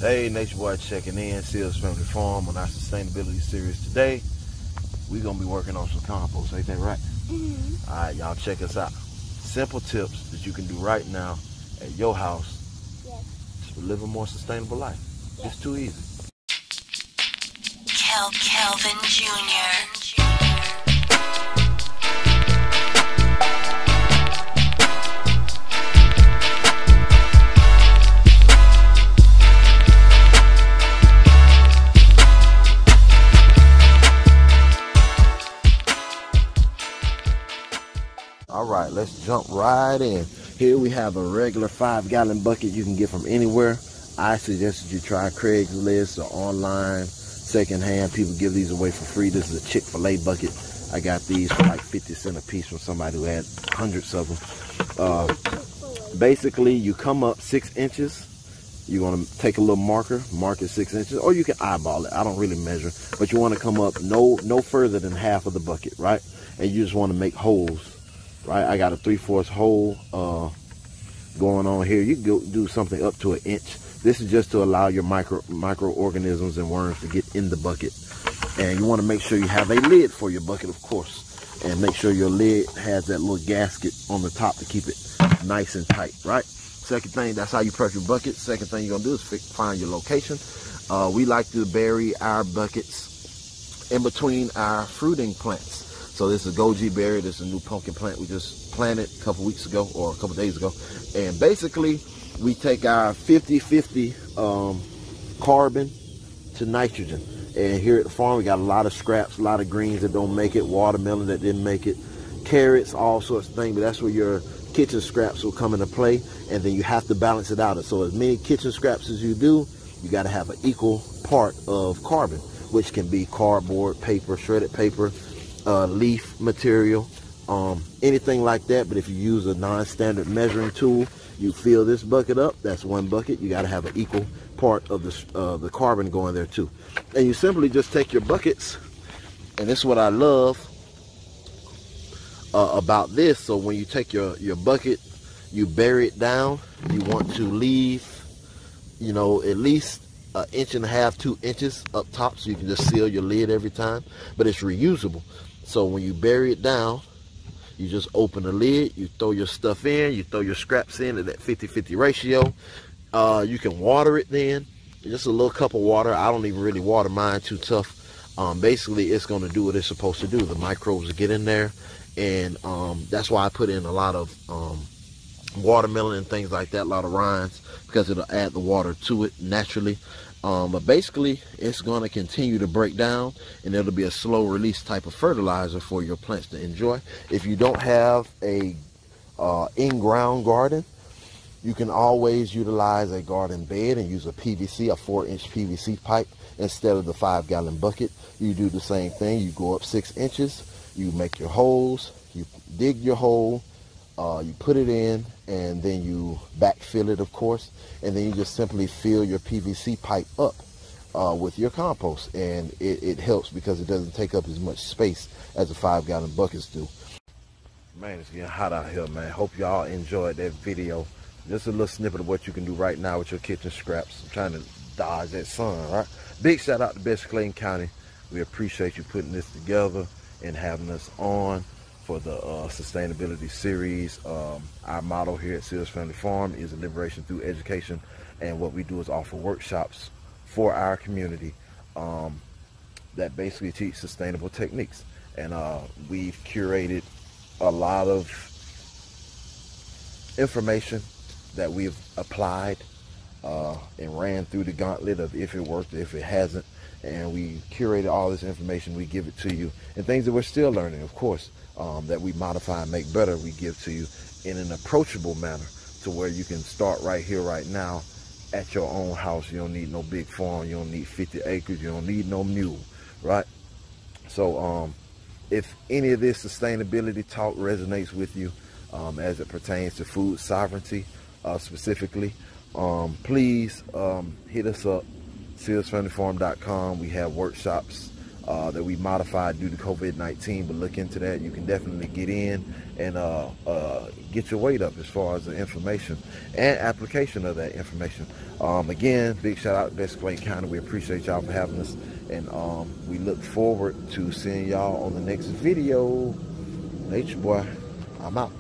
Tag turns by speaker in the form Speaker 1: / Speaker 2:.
Speaker 1: Hey, Nature Boy checking in, Seals Family Farm on our sustainability series today. We're going to be working on some compost, ain't that right?
Speaker 2: Mm-hmm.
Speaker 1: All right, y'all check us out. Simple tips that you can do right now at your house to live a more sustainable life. It's too easy.
Speaker 3: Kelvin Jr.
Speaker 1: All right, let's jump right in. Here we have a regular 5-gallon bucket you can get from anywhere. I suggest that you try Craigslist or online, secondhand. People give these away for free. This is a Chick-fil-A bucket. I got these for like 50 cents a piece from somebody who had hundreds of them. Basically, you come up 6 inches. You're going to take a little marker, mark it 6 inches, or you can eyeball it. I don't really measure, but you want to come up no further than half of the bucket, right? And you just want to make holes. Right, I got a 3/4 hole going on here. You can go do something up to 1 inch. This is just to allow your microorganisms and worms to get in the bucket. And you want to make sure you have a lid for your bucket, of course. And make sure your lid has that little gasket on the top to keep it nice and tight, right? Second thing, that's how you prep your bucket. Second thing you're going to do is find your location. We like to bury our buckets in between our fruiting plants. So this is a goji berry. This is a new pumpkin plant we just planted a couple weeks ago or a couple days ago. And basically, we take our 50-50 carbon to nitrogen. And here at the farm, we got a lot of scraps, a lot of greens that don't make it, watermelon that didn't make it, carrots, all sorts of things. But that's where your kitchen scraps will come into play. And then you have to balance it out. So as many kitchen scraps as you do, you got to have an equal part of carbon, which can be cardboard, paper, shredded paper, leaf material, anything like that. But if you use a non-standard measuring tool, you fill this bucket up. That's 1 bucket. You got to have an equal part of the carbon going there too. And you simply just take your buckets, and this is what I love about this. So when you take your bucket, you bury it down. You want to leave, you know, at least 1.5 to 2 inches up top, so you can just seal your lid every time. But it's reusable. So when you bury it down, you just open the lid, you throw your stuff in, you throw your scraps in at that 50-50 ratio. You can water it then, just a little cup of water. I don't even really water mine too tough. Basically, it's going to do what it's supposed to do. The microbes will get in there, and that's why I put in a lot of watermelon and things like that, a lot of rinds, because it'll add the water to it naturally. But basically, it's going to continue to break down, and it'll be a slow release type of fertilizer for your plants to enjoy. If you don't have a in-ground garden, you can always utilize a garden bed and use a PVC, a 4-inch PVC pipe instead of the 5-gallon bucket. You do the same thing. You go up 6 inches, you make your holes, you dig your hole, you put it in, and then you backfill it, of course, and then you just simply fill your PVC pipe up with your compost, and it helps because it doesn't take up as much space as the 5-gallon buckets do. Man, it's getting hot out here, man. Hope y'all enjoyed that video. Just a little snippet of what you can do right now with your kitchen scraps. I'm trying to dodge that sun, right? Big shout out to Best Clayton County. We appreciate you putting this together and having us on for the sustainability series. Our motto here at Seals Family Farm is liberation through education, and what we do is offer workshops for our community that basically teach sustainable techniques. And we've curated a lot of information that we've applied and ran through the gauntlet of if it worked, if it hasn't, and we curated all this information. We give it to you, and things that we're still learning, of course, that we modify and make better, we give to you in an approachable manner to where you can start right here, right now, at your own house. You don't need no big farm. You don't need 50 acres. You don't need no mule, right? So if any of this sustainability talk resonates with you as it pertains to food sovereignty specifically, please hit us up, sealsfamilyfarm.com. We have workshops that we modified due to COVID-19, but look into that. You can definitely get in and get your weight up as far as the information and application of that information. Again, big shout out to Best Wayne County. We appreciate y'all for having us, and we look forward to seeing y'all on the next video. Nature Boy, I'm out.